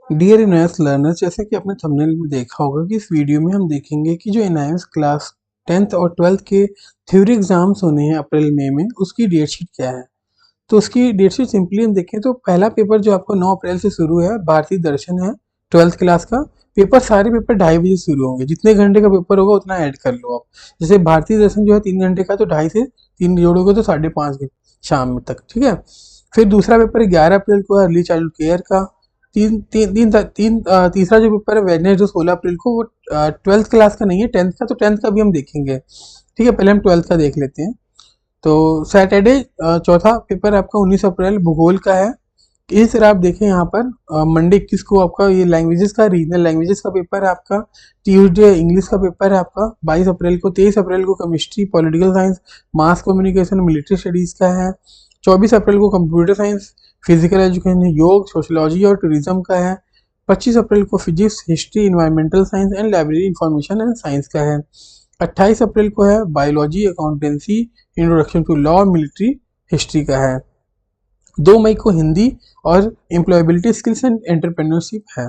Dear NIS learners, जैसे कि आपने थंबनेल में देखा होगा कि इस वीडियो में हम देखेंगे कि जो एनआईएस क्लास 10th और 12th के थ्योरी एग्जाम्स होने हैं अप्रैल मई में, उसकी डेट शीट क्या है। तो उसकी डेट शीट सिंपली हम देखें तो पहला पेपर जो आपको 9 अप्रैल से शुरू है, भारतीय दर्शन है 12th क्लास का। पेपर सारे पेपर 2:30 बजे शुरू होंगे। जितने घंटे का पेपर होगा उतना ऐड कर लो आप। जैसे भारतीय दर्शन जो है 3 घंटे का, तो 2:30 से 3 जोड़ोगे तो 5:30 शाम में तक, ठीक है। फिर दूसरा पेपर 11 अप्रैल को है अर्ली चाइल्ड केयर का। तीन तीन तीन, तीन तीसरा जो पेपर है वेडनेसडे 16 अप्रैल को, वो 12th क्लास का नहीं है, 10th का। तो 10th का भी हम देखेंगे, ठीक है। पहले हम 12th का देख लेते हैं। तो सैटरडे चौथा पेपर आपका 19 अप्रैल भूगोल का है। इस तरह आप देखें यहाँ पर मंडे 21 को आपका ये लैंग्वेजेस का, रीजनल लैंग्वेजेस का पेपर है आपका। ट्यूसडे इंग्लिश का पेपर है आपका 22 अप्रैल को। 23 अप्रैल को chemistry, political science, mass communication, military studies का है। 24 अप्रैल को कंप्यूटर साइंस, फिजिकल एजुकेशन, योग, सोशोलॉजी और टूरिज्म का है। 25 अप्रैल को physics, history, environmental science and library information and science का है। 28 अप्रैल को है biology, accountancy, introduction to law, military history का है। 2 मई को हिंदी और एम्प्लॉयबिलिटी स्किल्स एंड एंटरप्रेन्योरशिप है।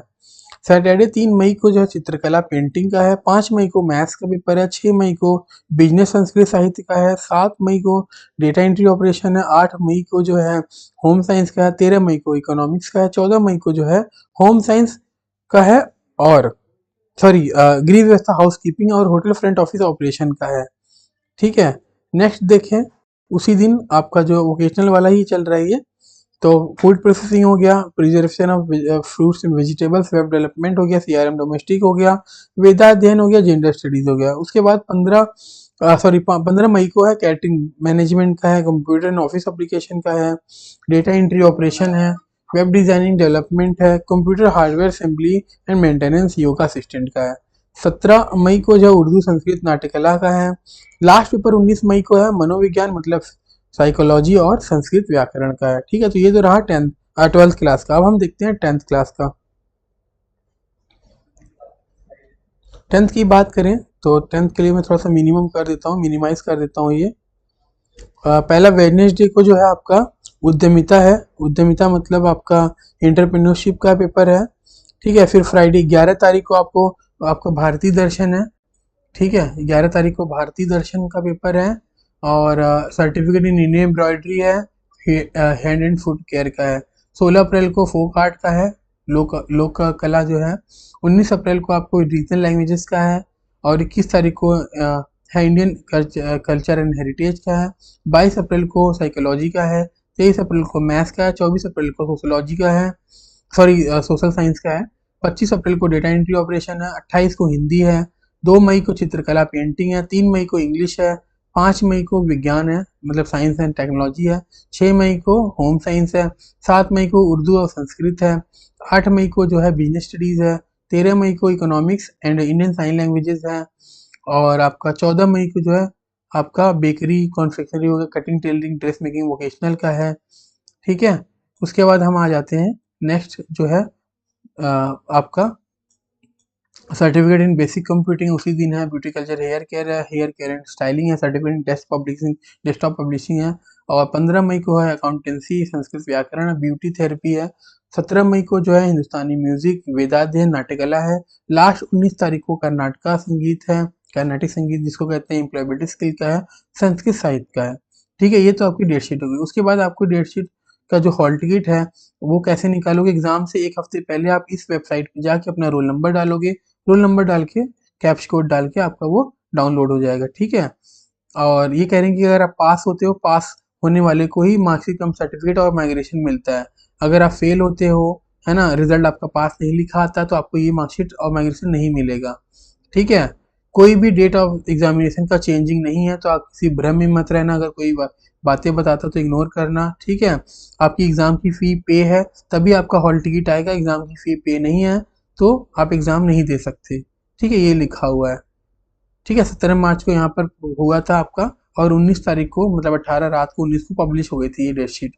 सैटरडे 3 मई को जो है चित्रकला पेंटिंग का है। 5 मई को मैथ्स का पेपर है। 6 मई को बिजनेस संस्कृत साहित्य का है। 7 मई को डेटा एंट्री ऑपरेशन है। 8 मई को जो है होम साइंस का है। 13 मई को इकोनॉमिक्स का है। 14 मई को जो है होम साइंस का है और गृह व्यवस्था, हाउसकीपिंग और होटल फ्रंट ऑफिस ऑपरेशन का है, ठीक है। नेक्स्ट देखें, उसी दिन आपका जो वोकेशनल वाला ही चल रहा है ये। तो फूड प्रोसेसिंग हो गया, preservation of fruits and vegetables, web development हो गया, सीआरएम डोमेस्टिक हो गया, वेदा अध्ययन हो गया, जेंडर स्टडीज हो गया। उसके बाद 15 मई को है कैटरिंग मैनेजमेंट का है, कंप्यूटर एंड ऑफिस एप्लीकेशन का है, डेटा एंट्री ऑपरेशन है, वेब डिजाइनिंग डेवलपमेंट है, computer hardware assembly and maintenance, yoga assistant का है। 17 मई को जो उर्दू संस्कृत नाट्यकला का है। लास्ट पेपर 19 मई को है मनोविज्ञान मतलब साइकोलॉजी और संस्कृत व्याकरण का है, ठीक है। तो ये तो रहा 12th क्लास का। अब हम देखते हैं 10th क्लास का। 10th की बात करें तो 10th के लिए मैं थोड़ा सा मिनिमम कर देता हूँ, मिनिमाइज कर देता हूँ ये। पहला वेडनेसडे को जो है आपका उद्यमिता है। उद्यमिता मतलब आपका एंटरप्रेन्योरशिप का पेपर है, ठीक है। फिर फ्राइडे 11 तारीख को आपका भारतीय दर्शन है, ठीक है। 11 तारीख को भारतीय दर्शन का पेपर है। और सर्टिफिकेट इन इंडियन एम्ब्रॉयडरी है, हैंड एंड फुट केयर का है। 16 अप्रैल को फोक आर्ट का है, लोक कला जो है। 19 अप्रैल को आपको रीजनल लैंग्वेजेस का है। और 21 तारीख को है इंडियन कल्चर एंड हेरिटेज का है। 22 अप्रैल को साइकोलॉजी का है। 23 अप्रैल को मैथ्स का है। 24 अप्रैल को सोशोलॉजी का है, सोशल साइंस का है। 25 अप्रैल को डेटा एंट्री ऑपरेशन है। 28 को हिंदी है। 2 मई को चित्रकला पेंटिंग है। 3 मई को इंग्लिश है। 5 मई को विज्ञान है मतलब साइंस एंड टेक्नोलॉजी है। 6 मई को होम साइंस है। 7 मई को उर्दू और संस्कृत है। 8 मई को जो है बिजनेस स्टडीज है। 13 मई को economics and Indian sign languages है। और आपका 14 मई को जो है आपका बेकरी कॉन्फेक्शनरी हो गया, cutting tailoring dress making vocational का है, ठीक है। उसके बाद हम आ जाते हैं नेक्स्ट जो है आपका सर्टिफिकेट इन बेसिक कंप्यूटिंग उसी दिन है। ब्यूटी कल्चर हेयर केयर है, हेयर केयर एंड स्टाइलिंग है। सर्टिफिकेट इन डेस्कटॉप पब्लिशिंग है। और 15 मई को है अकाउंटेंसी, संस्कृत व्याकरण, ब्यूटी थेरेपी है। 17 मई को जो है हिंदुस्तानी म्यूजिक, वेदाध्ययन, नाट्यकला है। लास्ट 19 तारीख को कर्नाटका संगीत है, कर्नाटिक संगीत जिसको कहते हैं, एम्प्लॉयबिलिटी स्किल का है, संस्कृत साहित्य का है, ठीक है। ये तो आपकी डेट शीट होगी। उसके बाद आपको डेट शीट का जो हॉल टिकट है वो कैसे निकालोगे, एग्जाम से एक हफ्ते पहले आप इस वेबसाइट पे जाके अपना रोल नंबर डालोगे। रोल नंबर डाल के कैप्च कोड डाल के आपका वो डाउनलोड हो जाएगा, ठीक है। और ये कह रहे हैं कि अगर आप पास होते हो, पास होने वाले को ही मार्कशीट कम सर्टिफिकेट और माइग्रेशन मिलता है। अगर आप फेल होते हो, है ना, रिजल्ट आपका पास नहीं लिखा आता, तो आपको ये मार्कशीट और माइग्रेशन नहीं मिलेगा, ठीक है। कोई भी डेट ऑफ एग्जामिनेशन का चेंजिंग नहीं है, तो आप किसी भ्रम में मत रहना। अगर कोई बातें बताता तो इग्नोर करना, ठीक है। आपकी एग्जाम की फी पे है तभी आपका हॉल टिकट आएगा। एग्जाम की फी पे नहीं है तो आप एग्जाम नहीं दे सकते, ठीक है। ये लिखा हुआ है, ठीक है। 17 मार्च को यहाँ पर हुआ था आपका। और 19 तारीख को मतलब 18 रात को 19 को पब्लिश हो गई थी ये डेट शीट।